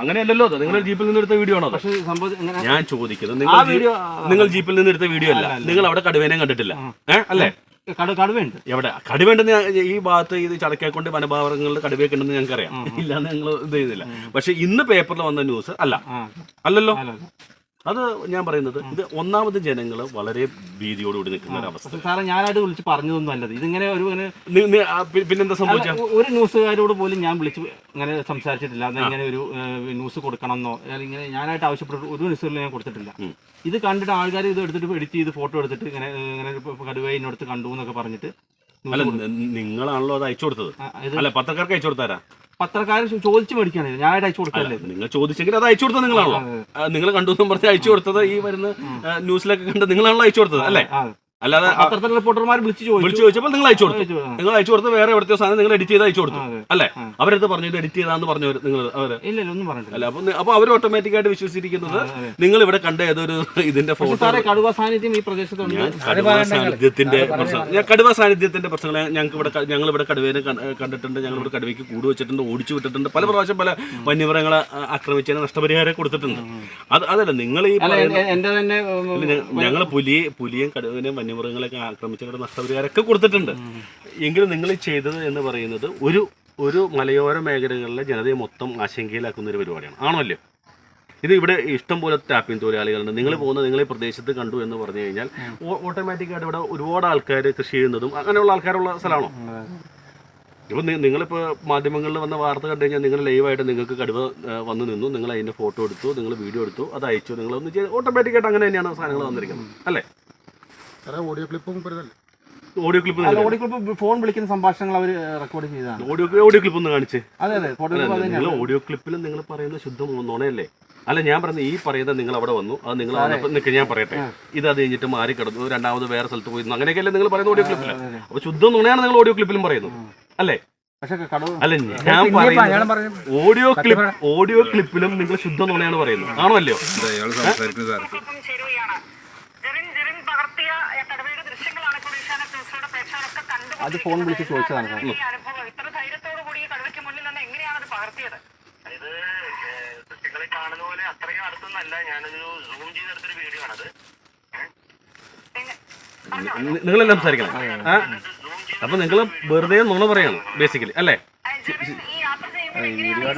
അങ്ങനെയല്ലല്ലോ നിങ്ങൾ ജീപ്പിൽ നിന്ന് എടുത്ത വീഡിയോ ആണോ? ഞാൻ ചോദിക്കുന്നത് നിങ്ങൾ ജീപ്പിൽ നിന്ന് എടുത്ത വീഡിയോ അല്ല, നിങ്ങൾ അവിടെ കടുവേനെ കണ്ടിട്ടില്ല അല്ലേ? കടുവയുണ്ട്. എവിടെ കടുവേണ്ടെന്ന് ഈ ഭാഗത്ത് ഇത് ചടക്കേക്കൊണ്ട് വനഭാഗങ്ങളിൽ കടുവയൊക്കെ ഉണ്ടെന്ന് ഞങ്ങൾക്കറിയാം, ഇല്ലാന്ന് ഞങ്ങൾ ഇത് ചെയ്തില്ല. പക്ഷെ ഇന്ന് പേപ്പറിൽ വന്ന ന്യൂസ് അല്ലല്ലോ. അത് ഞാൻ പറയുന്നത് ഇത് ഒന്നാമത് ജനങ്ങൾ വളരെ ഭീതിയോടുകൂടി നിൽക്കുന്ന ഒരു അവസ്ഥ. സാറേ ഞാനായിട്ട് വിളിച്ച് പറഞ്ഞതൊന്നും അല്ലത്. ഇതിങ്ങനെ പിന്നെന്താ സംഭവിച്ച ഒരു ന്യൂസുകാരോട് പോലും ഞാൻ വിളിച്ച് ഇങ്ങനെ സംസാരിച്ചിട്ടില്ല. ഇങ്ങനെ ഒരു ന്യൂസ് കൊടുക്കണമെന്നോ ഇങ്ങനെ ഞാനായിട്ട് ആവശ്യപ്പെട്ട് ഒരു ന്യൂസുകളിൽ ഞാൻ കൊടുത്തിട്ടില്ല. ഇത് കണ്ടിട്ട് ആൾക്കാർ ഇത് എടുത്തിട്ട് എഡിറ്റ് ചെയ്ത് ഫോട്ടോ എടുത്തിട്ട് ഇങ്ങനെ കടുവയെ ഇന്നടുത്ത് കണ്ടു എന്നൊക്കെ പറഞ്ഞിട്ട്. അല്ല നിങ്ങളാണല്ലോ അത് അയച്ചു കൊടുത്തത്, അല്ല പത്രക്കാർക്ക് അയച്ചു കൊടുത്താരാ? പത്രക്കാരൻ ചോദിച്ചു മേടിക്കാണ്, ഞാനായിട്ട് അയച്ചു കൊടുക്കല്ലേ. നിങ്ങൾ ചോദിച്ചെങ്കിൽ അത് അയച്ചു കൊടുത്തത് നിങ്ങളാണല്ലോ. നിങ്ങൾ കണ്ടു എന്നും പറഞ്ഞ് അയച്ചു കൊടുത്തത് ഈ വരുന്ന ന്യൂസിലൊക്കെ കണ്ട് നിങ്ങളാണല്ലോ അയച്ചു കൊടുത്തത് അല്ലേ? അല്ലാതെ പത്രത്തിലെ റിപ്പോർട്ടർമാർ വിളിച്ചു ചോദിച്ചപ്പോൾ നിങ്ങൾ അയച്ചു കൊടുത്തു. നിങ്ങൾ അയച്ചു കൊടുത്ത് വേറെ എവിടത്തെ സാധനം നിങ്ങൾ എഡിറ്റ് ചെയ്ത് അയച്ചു കൊടുത്തു അല്ലേ? അവരെടുത്ത് പറഞ്ഞു ഇത് എഡിറ്റ് ചെയ്താന്ന് പറഞ്ഞവർ നിങ്ങൾ അവര് ഒന്നും പറഞ്ഞില്ല. അപ്പൊ അവർ ഓട്ടോമാറ്റിക് ആയിട്ട് വിശ്വസിച്ചിരിക്കുന്നത് നിങ്ങൾ ഇവിടെ കണ്ട ഏതൊരു ഇതിന്റെ ഫോട്ടോ. കടുവ സാന്നിധ്യം ഈ പ്രദേശത്തുണ്ട്. കടുവ സാന്നിധ്യത്തിന്റെ പ്രശ്നങ്ങൾ ഞങ്ങൾ ഇവിടെ കടുവേനെ കണ്ടിട്ടുണ്ട്, ഞങ്ങൾ ഇവിടെ കടുവയ്ക്ക് കൂട് വെച്ചിട്ടുണ്ട്, ഓടിച്ചു വിട്ടിട്ടുണ്ട്, പല പ്രാവശ്യം പല വന്യമൃഗങ്ങളെ ആക്രമിച്ചതിന് നഷ്ടപരിഹാരം കൊടുത്തിട്ടുണ്ട്. അതല്ല നിങ്ങൾ ഈ ഞങ്ങൾ പുലിയും കടുവനെയും വന്യമൃഗങ്ങളൊക്കെ ആക്രമിച്ചവരുടെ നഷ്ടപരിഹാരമൊക്കെ കൊടുത്തിട്ടുണ്ട്. എങ്കിലും നിങ്ങൾ ചെയ്തത് എന്ന് പറയുന്നത് ഒരു മലയോര മേഖലകളിലെ ജനതയെ മൊത്തം ആശങ്കയിലാക്കുന്ന ഒരു പരിപാടിയാണ്, ആണല്ലോ? ഇത് ഇവിടെ ഇഷ്ടം പോലെ ടാപ്പിംഗ് തൊഴിലാളികളുണ്ട്. നിങ്ങൾ ഈ പ്രദേശത്ത് കണ്ടു എന്ന് പറഞ്ഞു കഴിഞ്ഞാൽ ഓട്ടോമാറ്റിക്കായിട്ട് ഇവിടെ ഒരുപാട് ആൾക്കാർ കൃഷി ചെയ്യുന്നതും അങ്ങനെയുള്ള ആൾക്കാരുള്ള സ്ഥലമാണോ? ഇപ്പം നിങ്ങളിപ്പോൾ മാധ്യമങ്ങളിൽ വന്ന വാർത്ത കണ്ടു കഴിഞ്ഞാൽ നിങ്ങൾ ലൈവായിട്ട് നിങ്ങൾക്ക് കടുവ വന്ന് നിന്നു, നിങ്ങൾ അതിൻ്റെ ഫോട്ടോ എടുത്തു, നിങ്ങൾ വീഡിയോ എടുത്തു, അത് അയച്ചു, നിങ്ങളൊന്ന് ചെയ്ത് ഓട്ടോമാറ്റിക്കായിട്ട് അങ്ങനെ തന്നെയാണ് സാധനങ്ങൾ വന്നിരിക്കുന്നത് അല്ലേ? ഓഡിയോ ക്ലിപ്പ് ഫോൺ വിളിക്കുന്ന സംഭാഷണങ്ങൾ അവർ റെക്കോർഡ് ചെയ്തതാണ്. ഓഡിയോ ക്ലിപ്പ് ഒന്ന് കാണിച്ച്. അതെ നിങ്ങൾ ഓഡിയോ ക്ലിപ്പിൽ നിങ്ങൾ പറയുന്ന ശുദ്ധം നുണയല്ലേ? അല്ല ഞാൻ പറയുന്നത് ഈ പറയുന്നത് നിങ്ങൾ അവിടെ വന്നു, അത് നിങ്ങൾ ഞാൻ പറയട്ടെ, ഇത് അത് കഴിഞ്ഞിട്ട് മാറി കിടന്നു, രണ്ടാമത് വേറെ സ്ഥലത്ത് പോയി, അങ്ങനെയൊക്കെയല്ലേ നിങ്ങൾ പറയുന്ന ഓഡിയോ ക്ലിപ്പിൽ? അപ്പൊ ശുദ്ധം നുണയാണ് നിങ്ങൾ ഓഡിയോ ക്ലിപ്പിലും പറയുന്നത് അല്ലേ? അല്ല ഞാൻ പറയുന്നത് ഓഡിയോ ക്ലിപ്പിലും നിങ്ങൾ ശുദ്ധം നുണയാണ് പറയുന്നത്, ആണോ അല്ലയോ? അത് ഫോൺ വിളിച്ച് ചോദിച്ചതാണ് സാർ. നിങ്ങളെല്ലാം സംസാരിക്കണം. അപ്പൊ നിങ്ങൾ വെറുതെ നുണ പറയണം ബേസിക്കലി അല്ലേ?